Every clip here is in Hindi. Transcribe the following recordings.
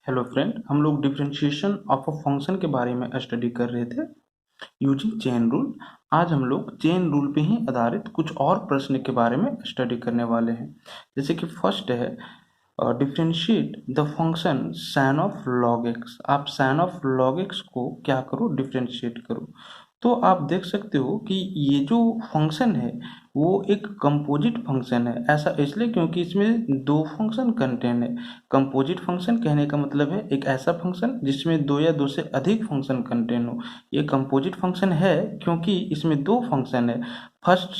हेलो फ्रेंड, हम लोग डिफरेंशिएशन ऑफ अ फंक्शन के बारे में स्टडी कर रहे थे यूजिंग चेन रूल। आज हम लोग चेन रूल पे ही आधारित कुछ और प्रश्न के बारे में स्टडी करने वाले हैं। जैसे कि फर्स्ट है differentiate the function sign of log x. आप साइन ऑफ लॉग एक्स को क्या करो, डिफरेंशिएट करो। तो आप देख सकते हो कि ये जो फंक्शन है वो एक कंपोजिट फंक्शन है। ऐसा इसलिए क्योंकि इसमें दो फंक्शन कंटेन है। कंपोजिट फंक्शन कहने का मतलब है एक ऐसा फंक्शन जिसमें दो या दो से अधिक फंक्शन कंटेन हो। ये कंपोजिट फंक्शन है क्योंकि इसमें दो फंक्शन है, first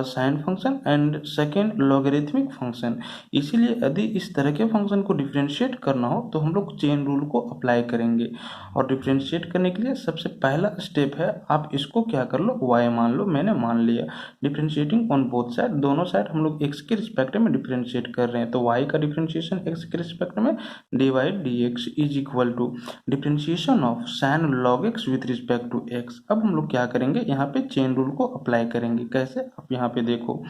sine function and second logarithmic function. इसीलिए यदि इस तरह के फंक्शन को डिफरेंशिएट करना हो तो हम लोग चेन रूल को अप्लाई करेंगे। और डिफरेंशिएट करने के लिए सबसे पहला स्टेप है, आप इसको क्या कर लो, y मान लो। मैंने मान लिया। डिफरेंशिएटिंग ऑन बोथ साइड, दोनों साइड हम लोग x के रिस्पेक्ट में डिफरेंशिएट कर रहे हैं। तो y का डिफरेंशिएशन x के रिस्पेक्ट में dy dx is equal to differentiation of sine log x with respect to x। अब हम लोग क्या करेंगे, यहाँ पे चेन रूल को अप्लाई करेंगे। कैसे, आप यहाँ पे देखो,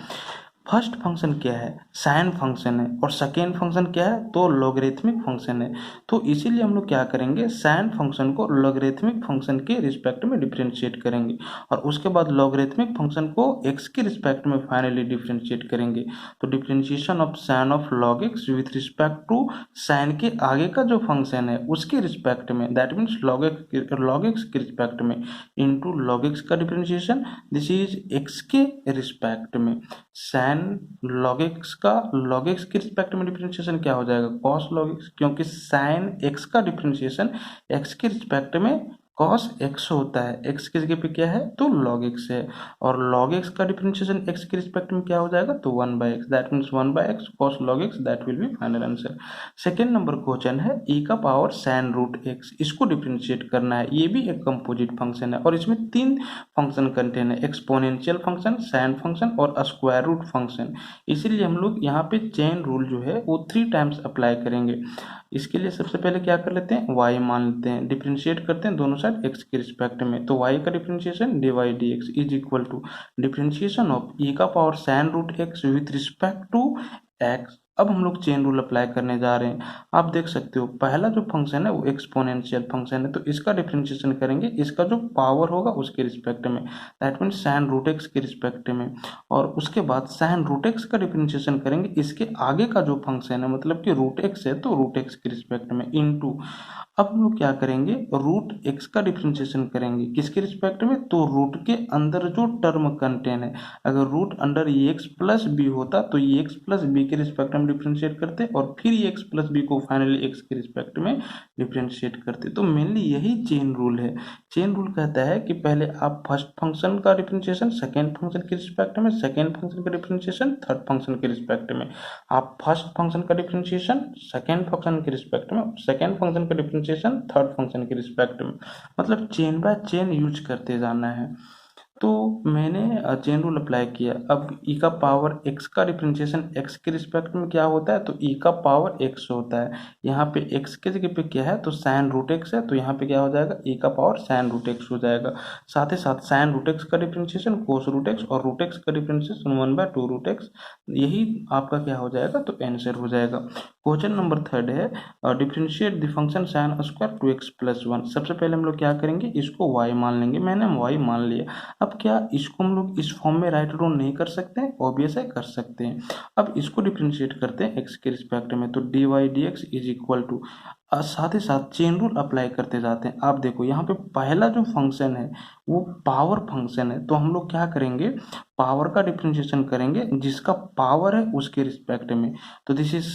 फर्स्ट फंक्शन क्या है, साइन फंक्शन है, और सेकेंड फंक्शन क्या है, तो लॉगरिथमिक फंक्शन है। तो इसीलिए हम लोग क्या करेंगे, साइन फंक्शन को लॉगरिथमिक फंक्शन के रिस्पेक्ट में डिफरेंशिएट करेंगे और उसके बाद लॉगरिथमिक फंक्शन को x के रिस्पेक्ट में फाइनली डिफरेंशिएट करेंगे। तो differentiation of sine of log x with respect to sine के आगे का जो फंक्शन है उसके रिस्पेक्ट में, दैट मीन्स लॉग x के रिस्पेक्ट में इंटू लॉग x का डिफरेंशिएशन, दिस इज x के रिस्पेक्ट में। साइन लॉग एक्स का लॉग एक्स के रिस्पेक्ट में डिफरेंशिएशन क्या हो जाएगा, कॉस लॉग एक्स, क्योंकि साइन एक्स का डिफरेंशिएशन एक्स के रिस्पेक्ट में कॉस एक्स होता है। एक्स की जगह पे क्या है, तो लॉग एक्स है। और लॉग एक्स का डिफरेंशिएशन एक्स के रिस्पेक्ट में क्या हो जाएगा, तो 1/x, that means 1/x cos log x, that will be final answer. Second number question है e का पावर साइन रूट एक्स, इसको डिफरेंशिएट करना है। ये भी एक कंपोजिट फंक्शन है और इसमें तीन फंक्शन कंटेन है, एक्सपोनेंशियल फंक्शन, साइन फंक्शन और स्क्वायर रूट फंक्शन। इसीलिए हम लोग यहाँ पे चेन रूल जो है वो 3 टाइम्स अप्लाई करेंगे। इसके लिए सबसे पहले क्या कर लेते हैं, y मान लेते हैं, डिफरेंशिएट करते हैं दोनों साइड x के रिस्पेक्ट में। तो y का differentiation dy dx is equal to differentiation of e का power sine root x with respect to x। अब हम लोग चेन रूल अप्लाई करने जा रहे हैं। आप देख सकते हो पहला जो फंक्शन है वो एक्सपोनेंशियल फंक्शन है, तो इसका डिफरेंशिएशन करेंगे इसका जो पावर होगा उसके रिस्पेक्ट में, that means sine root x के रिस्पेक्ट में। और उसके बाद साइन रूट एक्स का डिफरेंशिएशन करेंगे इसके आगे का जो फंक्शन है, मतलब कि रूट एक्स है तो रूट एक्स के रिस्पेक्ट में इनटू। अब हम लोग क्या करेंगे, रूट एक्स का डिफरेंशिएशन करेंगे किसके रिस्पेक्ट में, तो रूट के अंदर जो टर्म कंटेन है। अगर रूट अंडर ए एक्स प्लस बी होता तो ए एक्स प्लस बी के रिस्पेक्ट में डिफरेंशिएट करते और फिर ए एक्स प्लस बी को फाइनली एक्स के रिस्पेक्ट में डिफरेंशिएट करते। तो मेनली यही चेन रूल है। चेन रूल कहता है कि पहले आप फर्स्ट फंक्शन का डिफरेंशिएशन सेकेंड फंक्शन के रिस्पेक्ट में, सेकेंड फंक्शन का डिफरेंशिएशन थर्ड फंक्शन के रिस्पेक्ट में। आप फर्स्ट फंक्शन का डिफरेंशिएशन सेकेंड फंक्शन के रिस्पेक्ट में, सेकेंड फंक्शन का डिफरेंशिएशन थर्ड फंक्शन के रिस्पेक्ट में, मतलब चेन बाय चेन यूज करते जाना है। तो मैंने चेन रूल अप्लाई किया। अब e का पावर x का डिफरेंशिएशन x के रिस्पेक्ट में क्या होता है, तो e का पावर x होता है। यहाँ पे x के जगह पे क्या है, तो साइन रूट x है, तो यहाँ पे क्या हो जाएगा, e का पावर साइन रूट x हो जाएगा। साथ ही साथ साइन रूट x का डिफरेंशिएशन कोस रूट x और रूट x का डिफरेंशिएशन 1/2 रूट x। यही आपका क्या हो जाएगा, तो आंसर हो जाएगा। क्वेश्चन नंबर थर्ड है differentiate the function sine square two x plus 1। सबसे पहले हम लोग क्या करेंगे, इसको y मान लेंगे। मैंने y मान लिया। अब क्या इसको हम लोग इस फॉर्म में राइट डाउन नहीं कर सकते हैं, ऑब्वियस है कर सकते हैं। अब इसको डिफरेंशिएट करते हैं x के रिस्पेक्ट में, तो dy dx is equal to, साथ ही साथ चेन रूल अप्लाई करते जाते हैं। आप देखो यहाँ पे पहला जो फंक्शन है वो पावर फंक्शन है, तो हम लोग क्या करेंगे, पावर का डिफरेंशिएशन करेंगे जिसका पावर है उसके रिस्पेक्ट में। तो this is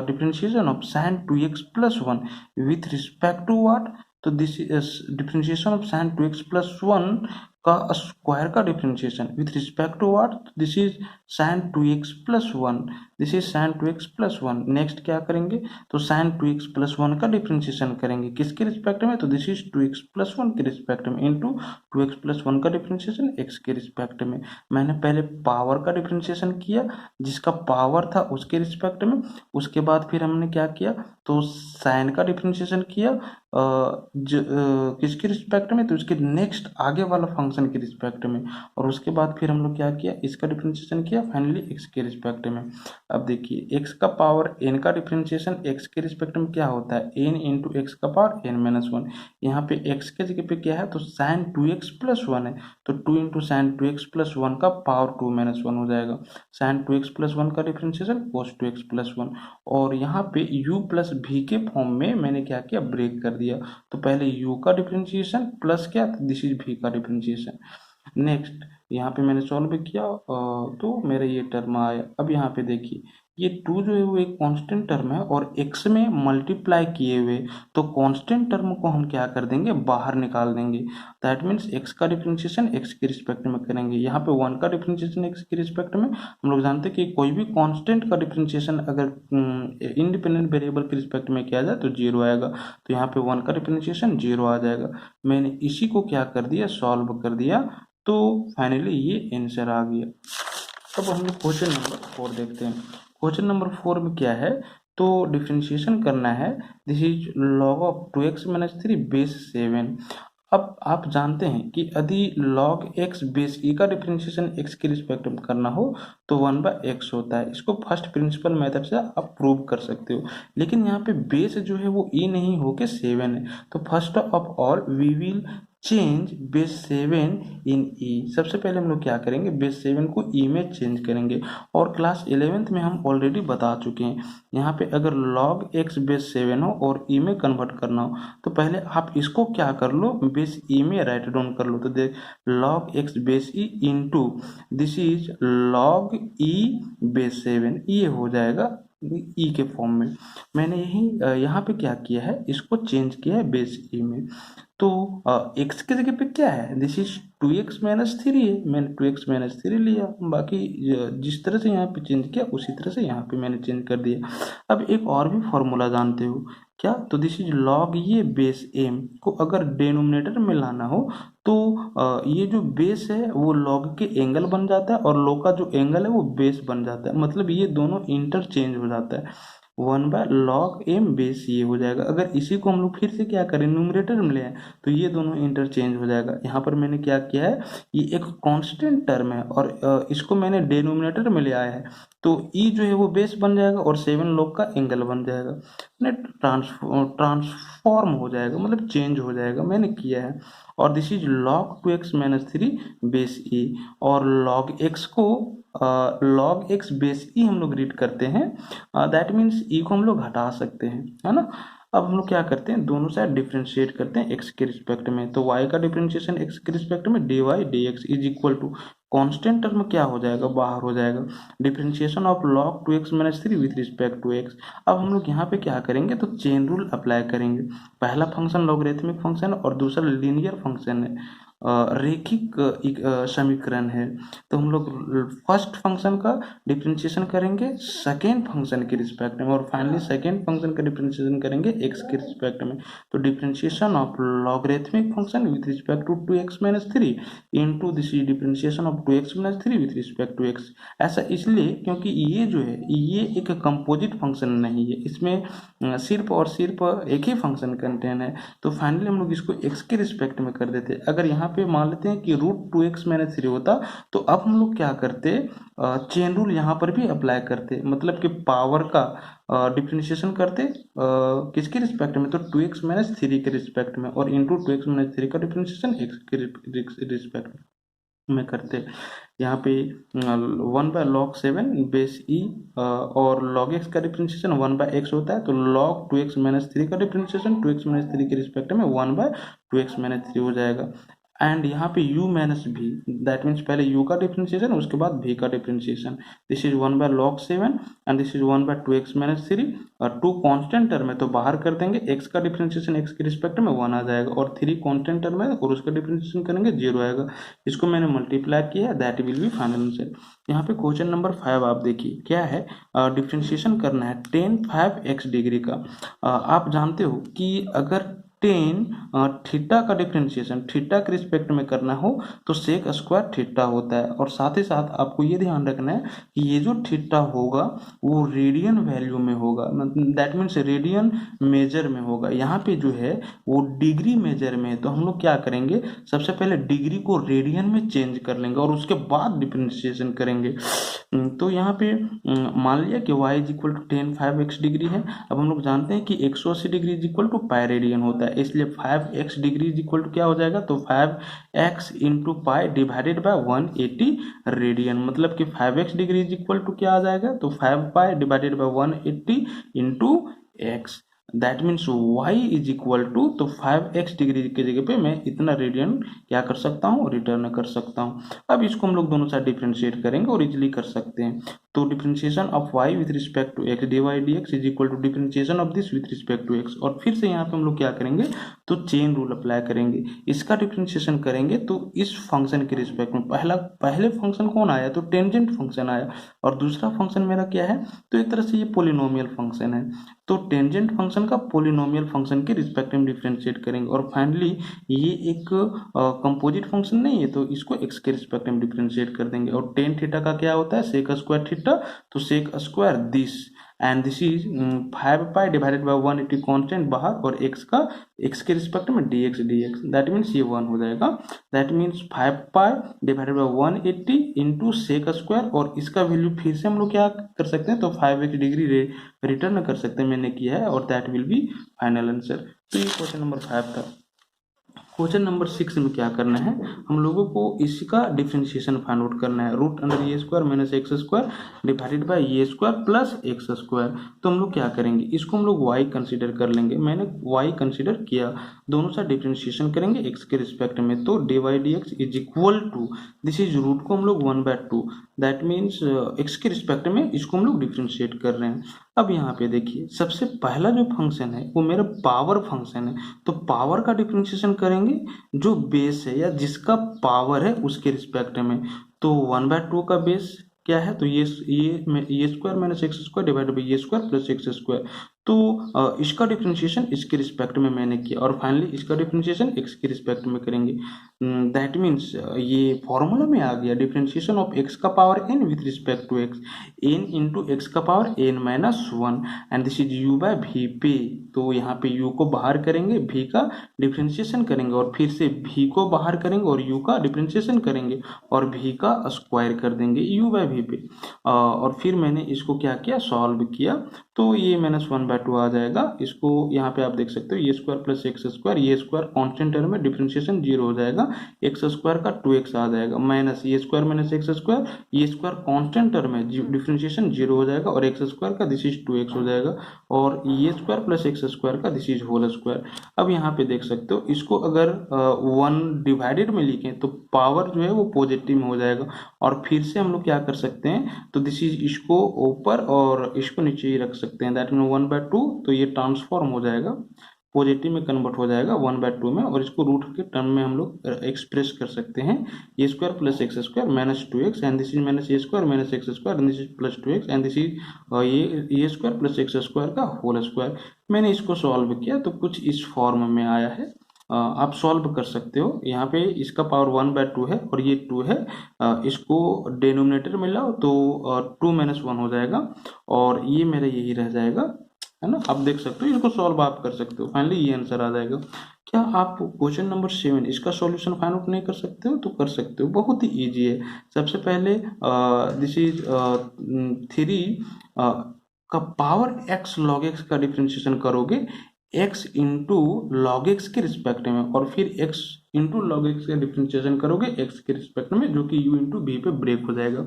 differentiation of sine 2x plus 1 with respect to what, तो this is differentiation of sine 2x plus 1 का स्क्वायर का differentiation with respect to what, this is sine 2x plus 1, this is sine 2x plus 1। Next क्या करेंगे, तो साइन 2x प्लस 1 का डिफरेंशिएशन करेंगे किसके रिस्पेक्ट में, तो दिस इज 2x प्लस 1 के रिस्पेक्ट में इंटू 2x प्लस 1 का डिफरेंशिएशन x के रिस्पेक्ट में। मैंने पहले पावर का डिफरेंशिएशन किया जिसका पावर था उसके रिस्पेक्ट में, उसके बाद फिर हमने क्या किया, तो साइन का डिफरेंशिएशन किया किसके रिस्पेक्ट में, तो उसके नेक्स्ट आगे वाला फंक्शन फंक्शन के रिस्पेक्ट में, और उसके बाद फिर हम लोग क्या किया, इसका डिफरेंशिएशन किया फाइनली एक्स के रिस्पेक्ट में। अब देखिए एक्स का पावर एन का डिफरेंशिएशन एक्स के रिस्पेक्ट में क्या होता है, एन इंटू एक्स का पावर एन माइनस वन। यहाँ पे एक्स के जगह पे क्या है, तो sine two x plus one है, तो two into sine two x plus one का पावर टू माइनस वन हो जाएगा। Sine two x plus one का differentiation cos two x plus one, और यहाँ पे u प्लस भी के फॉर्म में मैंने क्या किया, ब्रेक कर दिया। तो पहले u का डिफरेंशिएशन प्लस क्या, दिस इज v का डिफरेंशिएशन। नेक्स्ट यहाँ पे मैंने सॉल्व किया तो मेरा ये टर्म आया। अब यहाँ पे देखिए ये टू जो है वो एक कांस्टेंट टर्म है और x में मल्टीप्लाई किए हुए, तो कांस्टेंट टर्म को हम क्या कर देंगे, बाहर निकाल देंगे। दैट मीन्स x का डिफरेंशिएशन x के रिस्पेक्ट में करेंगे। यहाँ पे 1 का डिफरेंशिएशन x के रिस्पेक्ट में, हम लोग जानते हैं कि कोई भी कांस्टेंट का डिफरेंशिएशन अगर इंडिपेंडेंट वेरिएबल के रिस्पेक्ट में किया जाए तो जीरो आएगा। तो यहाँ पे 1 का डिफरेंशिएशन जीरो आ जाएगा। मैंने इसी को क्या कर दिया, सॉल्व कर दिया, तो फाइनली ये आंसर आ गया। अब हम लोग क्वेश्चन नंबर 4 देखते हैं। क्वेश्चन नंबर 4 में क्या है, तो डिफरेंशिएशन करना है, this is log of 2x minus 3 base 7। अब आप जानते हैं कि यदि log x बेस e का डिफरेंशिएशन x के रिस्पेक्ट में करना हो तो 1/x होता है। इसको फर्स्ट प्रिंसिपल मेथड से आप प्रूव कर सकते हो, लेकिन यहाँ पे बेस जो है वो e नहीं होके 7 है। तो first of all we will change base 7 in E. सबसे पहले हम लोग क्या करेंगे, बेस 7 को ई में चेंज करेंगे, और क्लास 11th में हम ऑलरेडी बता चुके हैं। यहाँ पे अगर log x बेस 7 हो और ई में कन्वर्ट करना हो तो पहले आप इसको क्या कर लो, बेस ई में राइट डाउन कर लो। तो देख log x base E into this is log e base 7, ये हो जाएगा ई के फॉर्म में। मैंने यही यहाँ पे क्या किया है, इसको चेंज किया है बेस ई में। तो x के जगह पे क्या है, दिस इज 2x माइनस 3 है, मैंने 2x माइनस 3 लिया। बाकी जिस तरह से यहाँ पे चेंज किया उसी तरह से यहाँ पे मैंने चेंज कर दिया। अब एक और भी फॉर्मूला जानते हो क्या, तो दिस इज log ये बेस m को अगर डिनोमिनेटर में लाना हो तो ये जो बेस है वो log के एंगल बन जाता है, और log का जो एंगल है वो बेस बन जाता है, मतलब ये दोनों इंटरचेंज हो जाता है। 1/log m बेस ये हो जाएगा। अगर इसी को हम लोग फिर से क्या करें, न्यूमरेटर में ले आए तो ये दोनों इंटरचेंज हो जाएगा। यहाँ पर मैंने क्या किया है, ये एक कांस्टेंट टर्म है और इसको मैंने डिनोमिनेटर में ले आया है, तो ई जो है वो बेस बन जाएगा और 7 log का एंगल बन जाएगा, ट्रांसफॉर्म हो जाएगा, मतलब चेंज हो जाएगा, मैंने किया है। और this is log 2x minus 3 base e, और log x को log x बेस ई हम लोग रीड करते हैं, दैट मीन्स ई को हम लोग हटा सकते हैं, है ना। अब हम लोग क्या करते हैं, दोनों साइड डिफ्रेंशिएट करते हैं x के रिस्पेक्ट में। तो y का डिफ्रेंशिएशन x के रिस्पेक्ट में dy dx is equal to constant term क्या हो जाएगा, बाहर हो जाएगा, differentiation of log 2x minus 3 with respect to x। अब हम लोग यहाँ पे क्या करेंगे, तो चेन रूल अप्लाई करेंगे। पहला फंक्शन लॉगरिथमिक फंक्शन और दूसरा लीनियर फंक्शन है, रेखिक समीकरण है। तो हम लोग फर्स्ट फंक्शन का डिफरेंशिएशन करेंगे सेकेंड फंक्शन के रिस्पेक्ट में, और फाइनली सेकेंड फंक्शन का डिफरेंशिएशन करेंगे एक्स के रिस्पेक्ट में। तो differentiation of logarithmic function with respect to 2x minus 3 into this differentiation of 2x minus 3 with respect to x। ऐसा इसलिए क्योंकि ये जो है ये एक कंपोजिट फंक्शन नहीं है, इसमें सिर्फ और सिर्फ एक ही फंक्शन कंटेन है। तो फाइनली हम लोग इसको x के रिस्पेक्ट में कर देते। अगर यहाँ पे मान लेते हैं कि √2x माइनस 3 होता, तो अब हम लोग क्या करते, चेन रूल यहाँ पर भी अप्लाई करते, मतलब कि पावर का डिफरेंशिएशन करते किसके रिस्पेक्ट में, तो 2x माइनस 3 के रिस्पेक्ट में, और इंटू 2x माइनस 3 का डिफरेंशिएशन x के रिस्पेक्ट में करते। यहाँ पे 1/log 7 बेस ई और log x का डिफरेंशिएशन 1/x होता है, तो log 2x माइनस 3 का डिफरेंशिएशन 2x माइनस 3 के रिस्पेक्ट में 1/2x माइनस 3 हो जाएगा। एंड यहाँ पे u माइनस भी, दैट मीन्स पहले u का डिफरेंशिएशन उसके बाद v का differentiation. This is 1/log 7 and this is 1/2x minus 3, और 2 कांस्टेंट टर्म है तो बाहर कर देंगे, x का डिफरेंशिएशन x के रिस्पेक्ट में 1 आ जाएगा, और 3 कांस्टेंट टर्म है और उसका डिफरेंशिएशन करेंगे 0 आएगा। इसको मैंने मल्टीप्लाई किया, that will be final answer. यहाँ पे क्वेश्चन नंबर 5 आप देखिए क्या है, डिफरेंशिएशन करना है tan 5x डिग्री का। आप जानते हो कि अगर टेन थीटा का डिफ्रेंशिएशन थीटा के रिस्पेक्ट में करना हो तो सेक स्क्वायर थीटा होता है। और साथ ही साथ आपको ये ध्यान रखना है कि ये जो थीटा होगा वो रेडियन वैल्यू में होगा, दैट मीन्स रेडियन मेजर में होगा। यहाँ पे जो है वो डिग्री मेजर में है, तो हम लोग क्या करेंगे, सबसे पहले डिग्री को रेडियन में चेंज कर लेंगे और उसके बाद डिफ्रेंशिएशन करेंगे। तो यहाँ पे मान लिया कि y is equal to ten 5x degree है। अब हम लोग जानते हैं कि 180 degree is equal to pi radian होता है, इसलिए 5x degree is equal to क्या हो जाएगा, तो 5x into pi divided by 180 radian, मतलब कि 5x degree is equal to क्या आ जाएगा, तो 5 pi divided by 180 into x, that means y is equal to, तो 5x डिग्री की जगह पे मैं इतना रेडियन क्या कर सकता हूँ, रिटर्न कर सकता हूँ। अब इसको हम लोग दोनों साइड डिफ्रेंशिएट करेंगे और इजिली कर सकते हैं। तो differentiation of y with respect to x dy dx is equal to differentiation of this with respect to x। और फिर से यहाँ पे हम लोग क्या करेंगे, तो चेन रूल अप्लाई करेंगे, इसका डिफ्रेंशिएशन करेंगे तो इस फंक्शन के रिस्पेक्ट में पहले फंक्शन कौन आया, तो टेंजेंट फंक्शन आया, और दूसरा फंक्शन मेरा क्या है, तो एक तरह से ये पोलिनोमियल फंक्शन है। तो टेंजेंट फंक्शन का पोलिनोमियल फंक्शन के रिस्पेक्ट में डिफ्रेंशिएट करेंगे। और फाइनली ये एक कंपोजिट फंक्शन नहीं है, तो इसको x के रिस्पेक्ट में डिफ्रेंशिएट कर देंगे। और टेन थीटा का क्या होता है, सेक स्क्वायर थीटा, तो sec square this and this is 5 pi divided by 180 constant बाहर, और x के रिस्पेक्ट में dx दैट मीन्स ये 1 हो जाएगा, that means 5 pi divided by 180 into sec square, और इसका वैल्यू फिर से हम लोग क्या कर सकते हैं, तो 5x डिग्री रिटर्न कर सकते हैं, मैंने किया है, और that will be final answer. तो ये क्वेश्चन नंबर 5 था। क्वेश्चन नंबर 6 में क्या करना है, हम लोगों को इसका डिफ्रेंशिएशन फाइंड आउट करना है, root under a square minus x square divided by a square plus x square. तो हम लोग क्या करेंगे, इसको हम लोग y कंसीडर कर लेंगे, मैंने y कंसीडर किया, दोनों साइड डिफ्रेंशिएशन करेंगे x के रिस्पेक्ट में, तो dy dx is equal to, this is root को हम लोग 1/2, दैट मीन्स x के रिस्पेक्ट में इसको हम लोग डिफ्रेंशिएट कर रहे हैं। अब यहाँ पे देखिए, सबसे पहला जो फंक्शन है वो मेरा पावर फंक्शन है, तो पावर का डिफ्रेंशिएशन करेंगे जो बेस है या जिसका पावर है उसके रिस्पेक्ट में। तो 1/2 का बेस क्या है, तो ये square minus x square divided by ये स्क्वायर प्लस एक्स स्क्वायर। तो इसका डिफ्रेंशिएशन इसके रिस्पेक्ट में मैंने किया, और फाइनली इसका डिफ्रेंशिएशन एक्स के रिस्पेक्ट में करेंगे, दैट मीन्स ये फॉर्मूला में आ गया, डिफ्रेंशिएशन ऑफ एक्स का power n with respect to x, n into x का power n minus 1 and this is u by v पे। तो यहाँ पे u को बाहर करेंगे, v का डिफ्रेंशिएशन करेंगे, और फिर से v को बाहर करेंगे और u का डिफ्रेंशिएशन करेंगे, और v का स्क्वायर कर देंगे u बाय वी पे। और फिर मैंने इसको क्या किया, सॉल्व किया, तो ये -1/2 आ जाएगा। इसको यहाँ पे आप देख सकते हो, ये स्क्वायर प्लस एक्स स्क्वायर, ये स्क्वायर कांस्टेंट टर्म में डिफ्रेंशिएशन 0 हो जाएगा, एक्स स्क्वायर का 2x आ जाएगा, माइनस ये स्क्वायर माइनस एक्स स्क्वायर, ये स्क्वायर कांस्टेंट टर्म है, डिफ्रेंशिएशन 0 हो जाएगा, और एक्स स्क्वायर का दिस इज 2x हो जाएगा, और ये स्क्वायर प्लस एक्स स्क्वायर का दिस इज होल स्क्वायर। अब यहाँ पे देख सकते हो, इसको अगर 1 डिवाइडेड में लिखें तो पावर जो है वो पॉजिटिव में हो जाएगा, और फिर से हम लोग क्या कर सकते हैं, तो दिस इज इसको ऊपर और इसको नीचे ही रख सकते हैं, दैट मीन 1/2, तो ये ट्रांसफॉर्म हो जाएगा, पॉजिटिव में कन्वर्ट हो जाएगा 1/2 में, और इसको रूट के टर्म में हम लोग एक्सप्रेस कर सकते हैं, a square plus x square minus 2x and this is minus a square minus x square and this is plus 2x and this is ये स्क्वायर प्लस एक्स स्क्वायर का होल स्क्वायर। मैंने इसको सॉल्व किया तो कुछ इस फॉर्म में आया है, आप सॉल्व कर सकते हो। यहाँ पे इसका पावर 1/2 है और ये 2 है, इसको डिनोमिनेटर में लाओ तो 2 - 1 हो जाएगा, और ये मेरा यही रह जाएगा, है ना। आप देख सकते हो, इसको सॉल्व आप कर सकते हो, फाइनली ये आंसर आ जाएगा। क्या आप क्वेश्चन नंबर 7 इसका सॉल्यूशन फाइंड आउट नहीं कर सकते हो, तो कर सकते हो, बहुत ही इजी है। सबसे पहले दिस इज 3 का पावर x log x का डिफ्रेंशिएशन करोगे x इंटू लॉग एक्स के रिस्पेक्ट में, और फिर x इंटू लॉग एक्स का डिफ्रेंशिएशन करोगे x के रिस्पेक्ट में, जो कि u इंटू b पे ब्रेक हो जाएगा।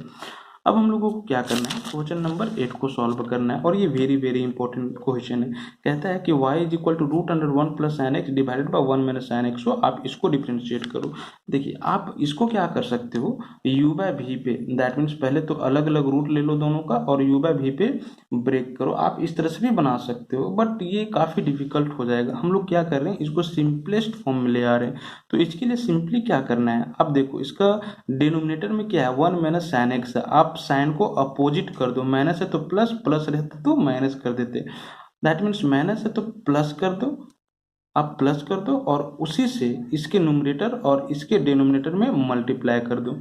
अब हम लोगों को क्या करना है, क्वेश्चन नंबर 8 को सॉल्व करना है, और ये वेरी वेरी इंपॉर्टेंट क्वेश्चन है। कहता है कि y is equal to root under 1 plus sine x divided by 1 minus sine x हो, आप इसको डिफ्रेंशिएट करो। देखिए, आप इसको क्या कर सकते हो, u बाय वी पे, दैट मीन्स पहले तो अलग अलग रूट ले लो दोनों का, और u बाय वी पे ब्रेक करो। आप इस तरह से भी बना सकते हो, बट ये काफ़ी डिफिकल्ट हो जाएगा। हम लोग क्या कर रहे हैं, इसको सिंपलेस्ट फॉर्म में ले आ रहे हैं। तो इसके लिए सिंपली क्या करना है, आप देखो, इसका डिनोमिनेटर में क्या है, 1 माइनस साइन एक्स है, आप साइन को अपोजिट कर दो, माइनस है तो प्लस, प्लस रहता तो माइनस कर देते, दैट मीन्स माइनस है तो प्लस कर दो, आप प्लस कर दो और उसी से इसके न्यूमरेटर और इसके डिनोमिनेटर में मल्टीप्लाई कर दो।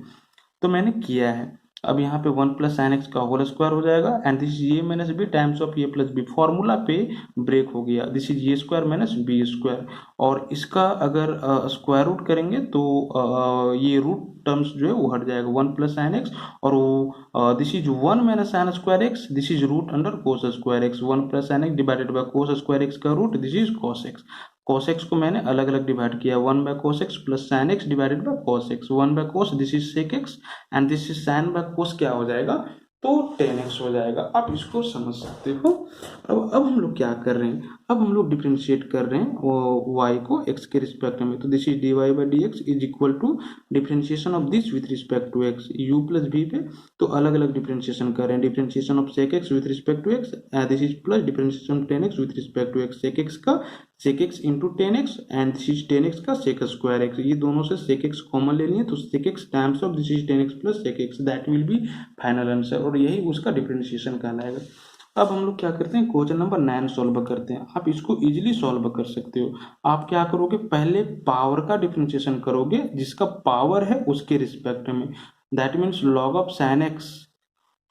तो मैंने किया है। अब यहाँ पे 1 प्लस साइन एक्स का होल स्क्वायर हो जाएगा and this is a minus b times of a plus b, formula पे ब्रेक हो गया। This is a square minus b square, और इसका अगर स्क्वायर रूट करेंगे तो ये रूट टर्म्स जो है वो हट जाएगा, 1 प्लस साइन एक्स, और वो this is 1 minus sine square x, this is root under cos square x, 1 plus sine x divided by cos square x का root, this is cos x. cos x को मैंने अलग अलग डिवाइड किया, 1 by cos x plus sin x divided by cos x, 1 by cos this is sec x and this is sin by cos क्या हो जाएगा, तो 10x हो जाएगा। आप इसको समझ सकते हो। अब हम लोग क्या कर रहे हैं, अब हम लोग डिफ्रेंशिएट कर रहे हैं y को x के रिस्पेक्ट में, तो this is dy by d x is equal to differentiation of this with respect to x, u plus v पे तो अलग अलग डिफ्रेंशिएशन कर रहे हैं, differentiation of sec x with respect to x, this is plus differentiation 10x with respect to x, sec x का sec x into 10x and this is 10x का sec स्क्वायर x, ये दोनों से sec x कॉमन ले लिए तो sec x times of this is 10x plus sec x, that will be final answer, और यही उसका डिफरेंशिएशन कहलाएगा। अब हम लोग क्या करते हैं, क्वेश्चन नंबर 9 सॉल्व करते हैं। आप इसको इजीली सॉल्व कर सकते हो। आप क्या करोगे, पहले पावर का डिफरेंशिएशन करोगे जिसका पावर है उसके रिस्पेक्ट में, that means log of sine x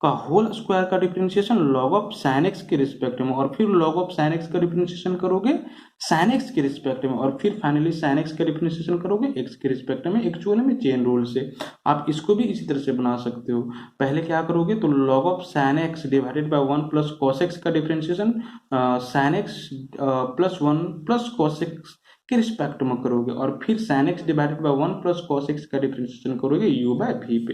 का होल स्क्वायर का differentiation log of sine x के रिस्पेक्ट में, और फिर लॉग ऑफ साइन एक्स का डिफरेंशिएशन करोगे साइन एक्स के रिस्पेक्ट में, और फिर फाइनली साइन एक्स का डिफरेंशिएशन करोगे एक्स के रिस्पेक्ट में, एक्चुअली में चेन रूल से। आप इसको भी इसी तरह से बना सकते हो। पहले क्या करोगे, तो log of sine x divided by 1 plus cos x का differentiation sine x plus 1 plus cos x के रिस्पेक्ट में करोगे, और फिर sin x divided by 1 plus cos x का डिफरेंशिएशन करोगे u बाय v पे।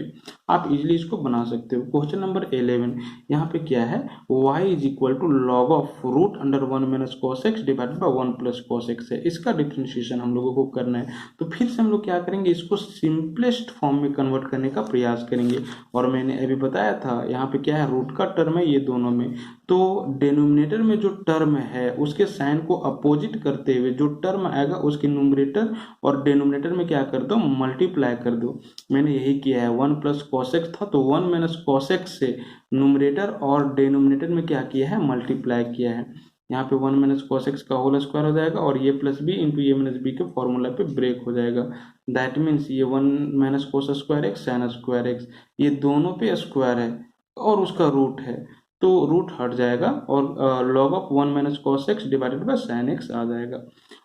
आप इजीली इसको बना सकते हो। क्वेश्चन नंबर 11 यहाँ पे क्या है, y is equal to log of root under 1 minus cos x divided by 1 plus cos x है, इसका डिफरेंशिएशन हम लोगों को करना है। तो फिर से हम लोग क्या करेंगे, इसको सिंपलेस्ट फॉर्म में कन्वर्ट करने का प्रयास करेंगे, और मैंने अभी बताया था यहाँ पे क्या है, रूट का टर्म है ये दोनों में, तो डिनोमिनेटर में जो टर्म है उसके साइन को अपोजिट करते हुए जो टर्म आएगा उसके न्यूमरेटर और डिनोमिनेटर में क्या कर दो, मल्टीप्लाई कर दो। मैंने यही किया है, 1 प्लस कॉस एक्स था तो 1 माइनस कॉस एक्स से न्यूमरेटर और डिनोमिनेटर में क्या किया है, मल्टीप्लाई किया है। यहाँ पे 1 माइनस कॉस एक्स का होल स्क्वायर हो जाएगा और ये प्लस बी इंटू ये माइनस बी के फॉर्मूला पे ब्रेक हो जाएगा, दैट मीन्स ये 1 minus cos square x sine square x, ये दोनों पे स्क्वायर है और उसका रूट है तो रूट हट जाएगा और log of 1 minus cos x divided by sine x आ जाएगा।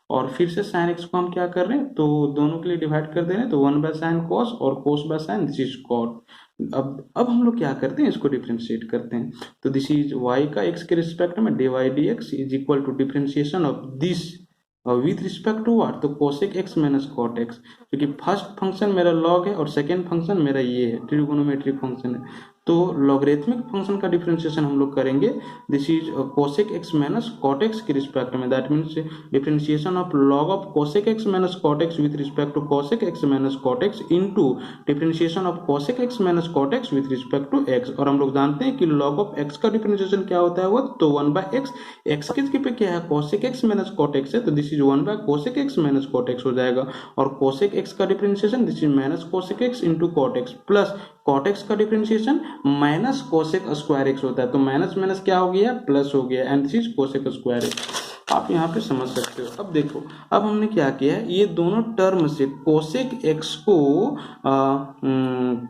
और फिर से साइन एक्स को हम क्या कर रहे हैं, तो दोनों के लिए डिवाइड कर दे रहे हैं, तो 1 बाय साइन कॉस और cos by sine, this is cot. अब हम लोग क्या करते हैं, इसको डिफ्रेंशिएट करते हैं, तो दिस इज y का x के रिस्पेक्ट में dy dx is equal to differentiation of this with respect to what, तो cosec x minus cot x, क्योंकि फर्स्ट फंक्शन मेरा लॉग है और सेकेंड फंक्शन मेरा ये है, ट्रिगोनोमेट्रिक फंक्शन है, तो लॉगरिथमिक फंक्शन का डिफरेंशिएशन हम लोग करेंगे, this is cosec x minus cot x के रिस्पेक्ट में, that means differentiation of log of cosec x minus cot x with respect to cosec x minus cot x into differentiation of cosec x minus cot x with respect to x. और हम लोग जानते हैं कि लॉग ऑफ एक्स का डिफरेंशिएशन क्या होता है, वो तो 1 बाय एक्स, एक्स के जगह पे क्या है, cosec x minus cot x है, तो this is 1 by cosec x minus cot x हो जाएगा, और कोसेक एक्स का differentiation this is minus cosec x into cot x plus cot x का differentiation minus cosec square x होता है, तो माइनस माइनस क्या हो गया, प्लस हो गया, and this is cosec square x. आप यहाँ पे समझ सकते हो। अब देखो, अब हमने क्या किया है, ये दोनों टर्म से कोसेक एक्स को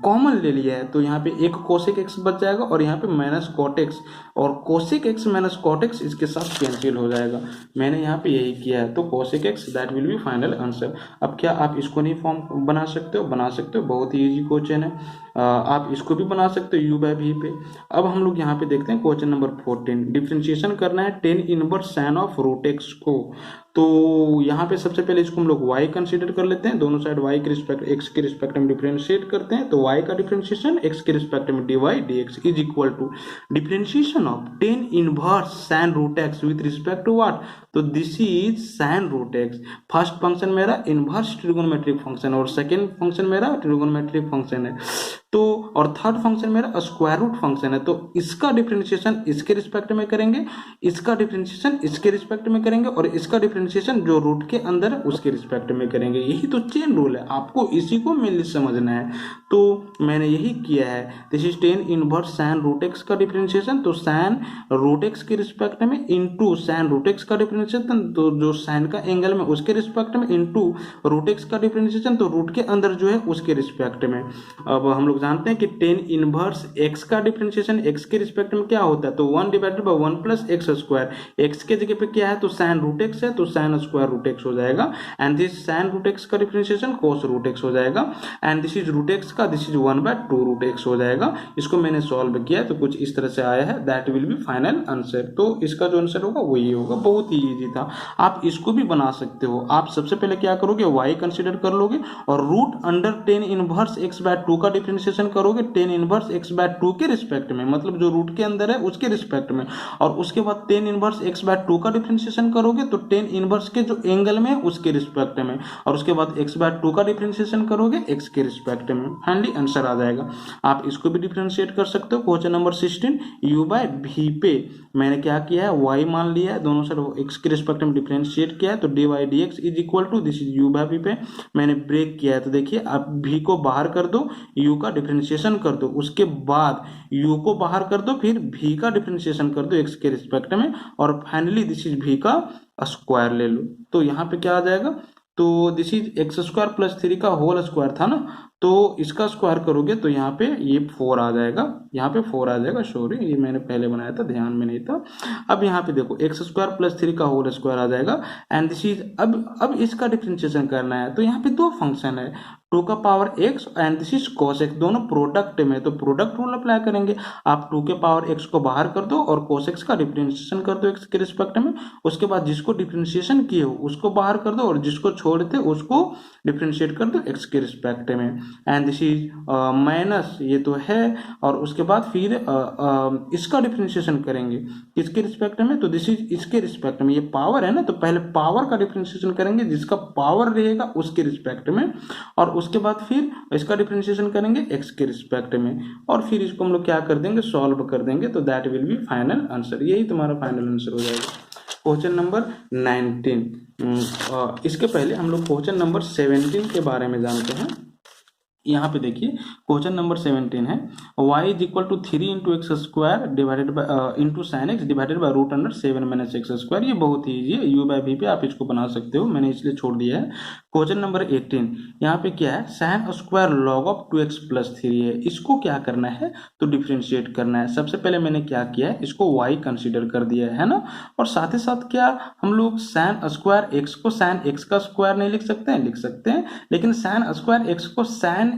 कॉमन ले लिया है, तो यहाँ पे एक कोसेक एक्स बच जाएगा और यहाँ पे माइनस कॉट एक्स, और cosec x minus cot x इसके साथ कैंसिल हो जाएगा। मैंने यहाँ पे यही किया है, तो cosec x that will be final answer. अब क्या आप इसको नहीं फॉर्म बना सकते हो, बना सकते हो, बहुत ही इजी क्वेश्चन है, आप इसको भी बना सकते हो u बाय v पे। अब हम लोग यहाँ पे देखते हैं क्वेश्चन नंबर 14, डिफरेंशिएशन करना है ten inverse sine of root x को। तो यहाँ पे सबसे पहले इसको हम लोग y कंसीडर कर लेते हैं, दोनों साइड y के रिस्पेक्ट x के रिस्पेक्ट में डिफरेंशिएट करते हैं, तो y का डिफरेंशिएशन x के रिस्पेक्ट में dy dx is equal to differentiation of tan inverse sine root x with respect to what, तो this is sine root x. First function मेरा इनवर्स ट्रिगोनोमेट्रिक फंक्शन और सेकेंड फंक्शन मेरा ट्रिगोनोमेट्रिक फंक्शन है, तो और थर्ड फंक्शन मेरा स्क्वायर रूट फंक्शन है, तो इसका डिफरेंशिएशन इसके रिस्पेक्ट में करेंगे, इसका डिफरेंशिएशन इसके रिस्पेक्ट में करेंगे और इसका डिफरेंशिएशन डिफरेंशिएशन जो रूट के अंदर है उसके रिस्पेक्ट में करेंगे। यही तो चेन रूल है, आपको इसी को मेनली समझना है। तो मैंने यही किया है। This is ten inverse sine root x का डिफरेंशिएशन, तो साइन रूट एक्स के रिस्पेक्ट में इनटू साइन रूट एक्स का डिफरेंशिएशन, तो जो साइन का एंगल में उसके रिस्पेक्ट में इनटू रूट एक्स का डिफरेंशिएशन, तो रूट के अंदर जो है उसके रिस्पेक्ट में। अब हम लोग जानते हैं कि टेन इनवर्स एक्स का डिफरेंशिएशन एक्स के रिस्पेक्ट में क्या होता है, तो 1 divided by 1 plus x square. X के जगह पे क्या है, तो साइन रूट एक्स है, तो साइन स्क्वायर रूट एक्स हो जाएगा। And this sine root x का डिफरेंशिएशन कोस रूट एक्स हो जाएगा। And this is root x का, दिस इज 1/2 रूट एक्स हो जाएगा। इसको मैंने सॉल्व किया तो कुछ इस तरह से आया है। That will be final answer. तो इसका जो आंसर होगा वो ये होगा। बहुत ही इजी था, आप इसको भी बना सकते हो। आप सबसे पहले क्या करोगे, y कंसीडर कर लोगे और root under tan inverse x/2 का डिफरेंशिएशन करोगे टेन इनवर्स x/2 के रिस्पेक्ट में, मतलब जो रूट के अंदर है उसके रिस्पेक्ट में। और उसके बाद टेन इनवर्स x/2 का डिफरेंशिएशन करोगे तो टेन इनवर्स के जो एंगल में है उसके रिस्पेक्ट में। और उसके बाद x/2 का डिफरेंशिएशन करोगे x के रिस्पेक्ट में। फाइनली आंसर आ जाएगा। आप इसको भी डिफरेंशिएट कर सकते हो। क्वेश्चन नंबर 16, u/v पे मैंने क्या किया है, y मान लिया है, दोनों साइड x के रिस्पेक्ट में डिफरेंशिएट किया है, तो dy/dx is equal to this is u/v पे मैंने ब्रेक किया है। तो देखिए अब v को बाहर कर दो, u का डिफरेंशिएशन कर दो, उसके बाद u को बाहर कर दो, फिर v का डिफरेंशिएशन कर दो x के रिस्पेक्ट में, और फाइनली दिस इज v का स्क्वायर ले लो। तो यहाँ पे क्या आ जाएगा, तो this is x square plus 3 का होल स्क्वायर था ना, तो इसका स्क्वायर करोगे तो यहाँ पे ये 4 आ जाएगा, यहाँ पे 4 आ जाएगा। सॉरी, ये मैंने पहले बनाया था, ध्यान में नहीं था। अब यहाँ पे देखो एक्स स्क्वायर प्लस 3 का होल स्क्वायर आ जाएगा। एंड दिस इज अब इसका डिफरेंशिएशन करना है, तो यहाँ पे दो फंक्शन है, 2 का power x and this is cos x, दोनों प्रोडक्ट में, तो प्रोडक्ट रूल अप्लाई करेंगे। आप 2 के पावर x को बाहर कर दो और cos x का डिफरेंशिएशन कर दो x के रिस्पेक्ट में। उसके बाद जिसको डिफरेंशिएशन किए हो उसको बाहर कर दो और जिसको छोड़े थे उसको डिफरेंशिएट कर दो x के रिस्पेक्ट में। एंड दिस इज माइनस, ये तो है, और उसके बाद फिर इसका डिफरेंशिएशन करेंगे किसके रिस्पेक्ट में, तो दिस इज इसके रिस्पेक्ट में। ये पावर है ना, तो पहले पावर का डिफरेंशिएशन करेंगे जिसका पावर रहेगा उसके रिस्पेक्ट में, और उसके बाद फिर इसका डिफरेंशिएशन करेंगे x के रिस्पेक्ट में, और फिर इसको हम लोग क्या कर देंगे, सॉल्व कर देंगे। तो that will be final answer. यही तुम्हारा फाइनल आंसर हो जाएगा। Question number 19। इसके पहले हम लोग क्वेश्चन नंबर 17 के बारे में जानते हैं। यहाँ पे देखिए क्वेश्चन नंबर 17 है, y is equal to 3 into x square divided by into sine x divided by root under 7 minus x square. ये बहुत ही ईजी है, u/v पे आप इसको बना सकते हो, मैंने इसलिए छोड़ दिया है। क्वेश्चन नंबर 18, यहाँ पे क्या है, sine square log of 2x plus 3 है। इसको क्या करना है, तो डिफ्रेंशिएट करना है। सबसे पहले मैंने क्या किया है, इसको y कंसिडर कर दिया है ना, और साथ ही साथ क्या हम लोग साइन स्क्वायर x को साइन x का स्क्वायर नहीं लिख सकते हैं, लिख सकते हैं, लेकिन साइन स्क्वायर x को साइन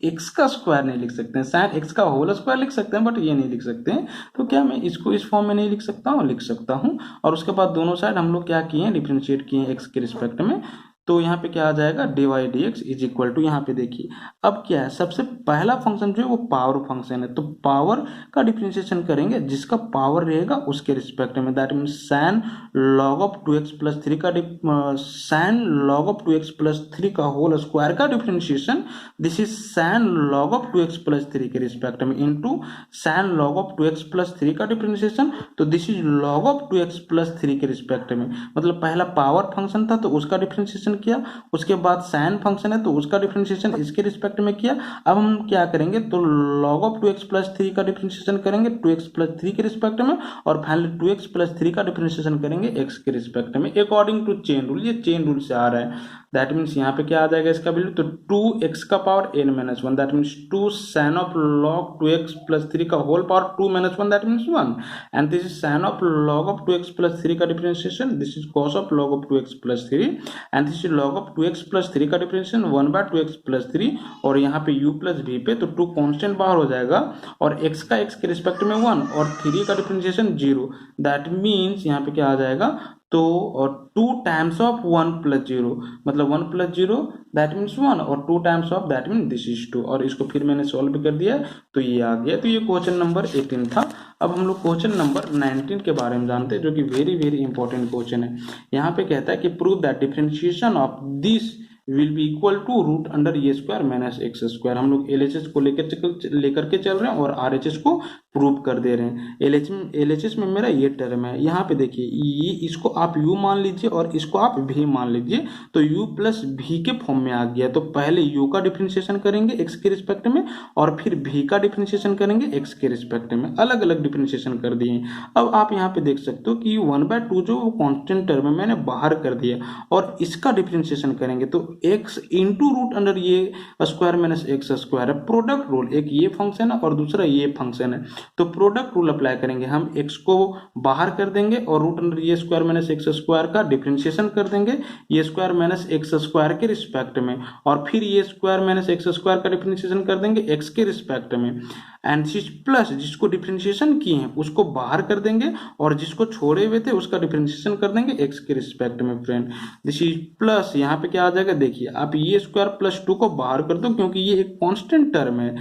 x का स्क्वायर नहीं लिख सकते हैं, साइन x का होल स्क्वायर लिख सकते हैं, बट ये नहीं लिख सकते हैं। तो क्या मैं इसको इस फॉर्म में नहीं लिख सकता हूँ, लिख सकता हूँ। और उसके बाद दोनों साइड हम लोग क्या किए हैं, डिफरेंशिएट किए हैं x के रिस्पेक्ट में। तो यहाँ पे क्या आ जाएगा, dy/dx इज इक्वल टू, यहाँ पे देखिए अब क्या है, सबसे पहला फंक्शन जो है वो पावर फंक्शन है, तो पावर का डिफरेंशिएशन करेंगे जिसका पावर रहेगा उसके रिस्पेक्ट में। That mean sine log of 2x plus 3 का sign log of 2x plus 3 का होल स्क्वायर का differentiation, this is sign log of 2x plus 3 के रिस्पेक्ट में, into sign log of 2x plus 3 का डिफरेंशिएशन, तो this is log of 2x plus 3 के रिस्पेक्ट में। मतलब पहला पावर फंक्शन था तो उसका डिफरेंशिएशन किया, उसके बाद साइन फंक्शन है तो उसका डिफरेंशिएशन इसके रिस्पेक्ट में किया। अब हम क्या करेंगे, तो log ऑफ 2x प्लस 3 का डिफरेंशिएशन करेंगे 2x प्लस 3 के रिस्पेक्ट में, और फाइनली 2x प्लस 3 का डिफरेंशिएशन करेंगे x के रिस्पेक्ट में, अकॉर्डिंग टू चेन रूल। ये चेन रूल से आ रहा है। दैट मीन्स यहाँ पे क्या आ जाएगा इसका वैल्यू, तो 2x का power n-1, that means 2 sine of log 2x plus 3 का whole power 2-1, that means 1, and this is sine of log of 2x plus 3 का differentiation, this is cos of log of 2x plus 3, and this is log of 2x plus 3 का डिफरेंशिएशन 1/2x प्लस 3, और यहाँ पे u प्लस v पे तो 2 कांस्टेंट बाहर हो जाएगा, और x का x के रिस्पेक्ट में 1 और 3 का डिफरेंशिएशन 0, दैट मीन्स यहाँ पे क्या आ जाएगा, तो और 2 टाइम्स ऑफ 1 प्लस 0, मतलब 1 प्लस 0 दैट मीन्स 1, और 2 times of that mean this is 2, और इसको फिर मैंने सॉल्व कर दिया तो ये आ गया। तो ये क्वेश्चन नंबर 18 था। अब हम लोग क्वेश्चन नंबर 19 के बारे में जानते हैं, जो कि वेरी वेरी इंपॉर्टेंट क्वेश्चन है। यहाँ पे कहता है कि prove that differentiation of this will be equal to root under a square minus x square. हम लोग एलएचएस को लेकर के चल रहे हैं और आरएचएस को प्रूव कर दे रहे हैं। एलएचएस में मेरा ये टर्म है, यहाँ पे देखिए ये इसको आप u मान लीजिए और इसको आप v मान लीजिए, तो u प्लस v के फॉर्म में आ गया। तो पहले u का डिफरेंशिएशन करेंगे x के रिस्पेक्ट में और फिर v का डिफरेंशिएशन करेंगे x के रिस्पेक्ट में, अलग अलग डिफरेंशिएशन कर दिए। अब आप यहाँ पे देख सकते हो कि 1/2 जो कांस्टेंट टर्म है मैंने बाहर कर दिया और इसका डिफरेंशिएशन करेंगे तो x इंटू रूट अंडर ये स्क्वायर माइनस एक्स स्क्वायर है। प्रोडक्ट रूल, एक ये फंक्शन है और दूसरा ये फंक्शन है, तो प्रोडक्ट रूल अप्लाई करेंगे। हम x को बाहर कर देंगे और रूट अंडर ये स्क्वायर माइनस एक्स स्क्वायर का डिफरेंशिएशन कर देंगे ये स्क्वायर माइनस एक्स स्क्वायर के रिस्पेक्ट में, और फिर ये स्क्वायर माइनस एक्स स्क्वायर का डिफरेंशिएशन कर देंगे x के रिस्पेक्ट में, एंड प्लस जिसको डिफरेंशिएशन किए हैं उसको बाहर कर देंगे और जिसको छोड़े हुए थे उसका डिफरेंशिएशन कर देंगे x के रिस्पेक्ट में। फ्रेंड दिस इज प्लस, यहाँ पे क्या आ जाएगा देखिए, आप ये स्क्वायर प्लस 2 को बाहर कर दो क्योंकि ये एक कांस्टेंट टर्म है,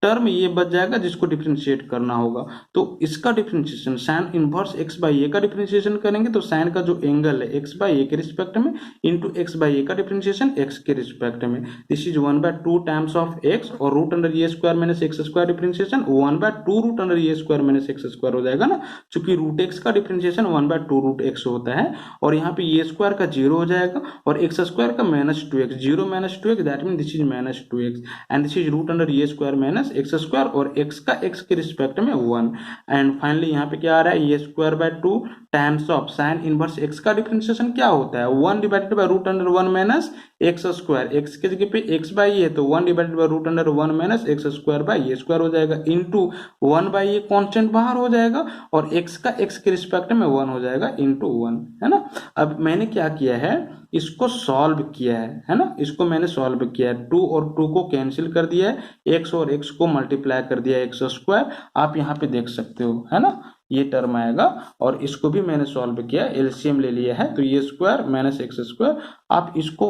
टर्म ये बच जाएगा जिसको डिफरेंशिएट करना होगा। तो इसका differentiation sine inverse x by a का डिफरेंशिएशन करेंगे तो साइन का जो एंगल है एक्स बाई ए के रिस्पेक्ट में इंटू एक्स बाई ए का डिफरेंशिएशन एक्स के रिस्पेक्ट में, this is 1/2 times of x और root under a square minus x square differentiation 1/2 root under a square minus x square हो जाएगा ना, चूंकि रूट एक्स का डिफरेंशिएशन 1/2 रूट एक्स होता है और यहाँ पे ए स्क्वायर का 0 हो जाएगा और एक्स स्क्वायर का -2x, 0 - 2x that mean this is -2x and this is root under a square minus x square और x का x के रिस्पेक्ट में 1, एंड फाइनली यहाँ पे क्या आ रहा है ये square by 2 times of sine inverse x का डिफरेंशिएशन क्या होता है 1 divided by root under 1 minus x square, x के जगह पे x बाई ए तो 1 divided by root under 1 minus x square by a square हो जाएगा इंटू 1 बाई ए कॉन्स्टेंट बाहर हो जाएगा और x का x के रिस्पेक्ट में 1 हो जाएगा इंटू 1, है ना। अब मैंने क्या किया है इसको सॉल्व किया है ना, इसको मैंने सॉल्व किया है, 2 और 2 को कैंसिल कर दिया है, x और x को मल्टीप्लाई कर दिया एक्स स्क्वायर, आप यहाँ पे देख सकते हो, है ना, ये टर्म आएगा और इसको भी मैंने सॉल्व किया, एलसीएम ले लिया है तो ये स्क्वायर माइनस एक्स स्क्वायर, आप इसको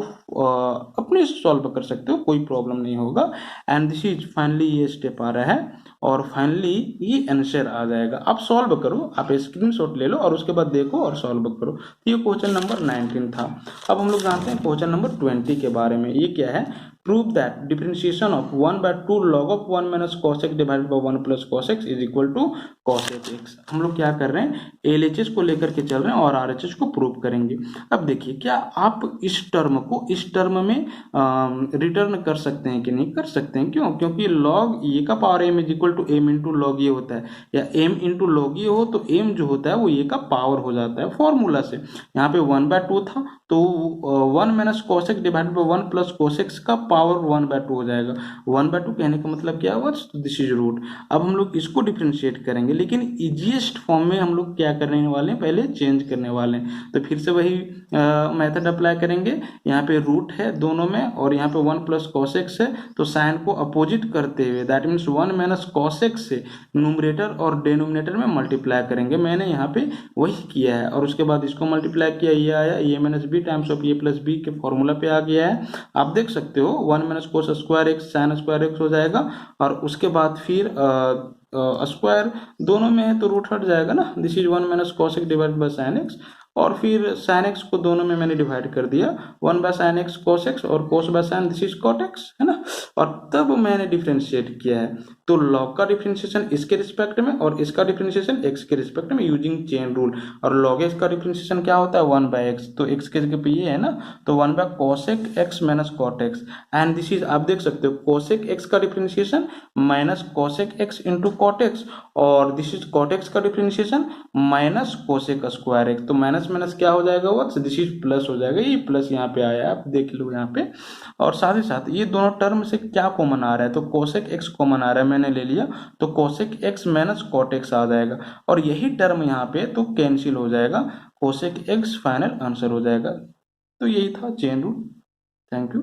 अपने सॉल्व कर सकते हो, कोई प्रॉब्लम नहीं होगा। एंड दिस इज फाइनली ये स्टेप आ रहा है और फाइनली ये आंसर आ जाएगा। आप सॉल्व करो, आप स्क्रीनशॉट ले लो और उसके बाद देखो और सॉल्व करो। तो ये क्वेश्चन नंबर 19 था। अब हम लोग जानते हैं क्वेश्चन नंबर 20 के बारे में। ये क्या है, prove that differentiation of 1/2 log of 1 minus cos x divided by 1 plus cos x is equal to cos x। हम लोग क्या कर रहे हैं, एलएचएस को लेकर के चल रहे हैं और आरएचएस को प्रूव करेंगे। अब देखिए क्या आप इस टर्म को इस टर्म में रिटर्न कर सकते हैं कि नहीं कर सकते हैं, क्यों, क्योंकि log ए का power m is equal to m into log a होता है, या m इंटू लॉग ए हो तो m जो होता है वो ए का पावर हो जाता है फॉर्मूला से। यहाँ पे 1/2 था तो 1 minus cos x divided by 1 plus cos x का पावर 1/2 हो जाएगा। 1/2 कहने का मतलब क्या हुआ, दिस इज रूट। अब हम लोग इसको डिफरेंशिएट करेंगे लेकिन इजीएस्ट फॉर्म में हम लोग क्या करने वाले हैं, पहले चेंज करने वाले हैं। तो फिर से वही मेथड अप्लाई करेंगे, यहाँ पे रूट है दोनों में और यहाँ पे 1 प्लस cos x है तो साइन को अपोजिट करते हुए that means 1 minus cos x से न्यूमरेटर और डिनोमिनेटर में मल्टीप्लाई करेंगे। मैंने यहाँ पे वही किया है और उसके बाद इसको मल्टीप्लाई किया, ये आया a minus b times of a plus b के फॉर्मूला पे आ गया है। आप देख सकते हो 1 minus cos square x sine square x हो जाएगा और उसके बाद फिर स्क्वायर दोनों में है तो रूट हट जाएगा ना, this is 1 minus cos x divide by sine x और फिर साइन एक्स को दोनों में मैंने डिवाइड कर दिया 1 by sine x cos x और cos by sine this is cot x, है ना, और तब मैंने डिफरेंशिएट किया है। तो लॉग का डिफरेंशिएशन इसके रिस्पेक्ट में और इसका डिफरेंशिएशन एक्स के रिस्पेक्ट में यूजिंग चेन रूल, और लॉग एक्स का डिफरेंशिएशन क्या होता है 1 बाय एक्स, तो एक्स के जगह पे ये है ना तो 1 by cosec x minus cot x and this is आप देख सकते हो कोसेक एक्स का differentiation minus cosec x into cot x और दिस इज कॉट एक्स का differentiation minus cosec square x, तो माइनस माइनस क्या हो जाएगा वो दिस इज प्लस हो जाएगा, ये प्लस यहाँ पे आया है आप देख लो यहाँ पे। और साथ ही साथ ये दोनों टर्म से क्या कॉमन आ रहा है तो कोसेक एक्स कॉमन आ रहा है, मैंने ले लिया तो cosec x minus cot x आ जाएगा और यही टर्म यहाँ पे तो कैंसिल हो जाएगा, कोसेक एक्स फाइनल आंसर हो जाएगा। तो यही था चेन रूल। Thank you.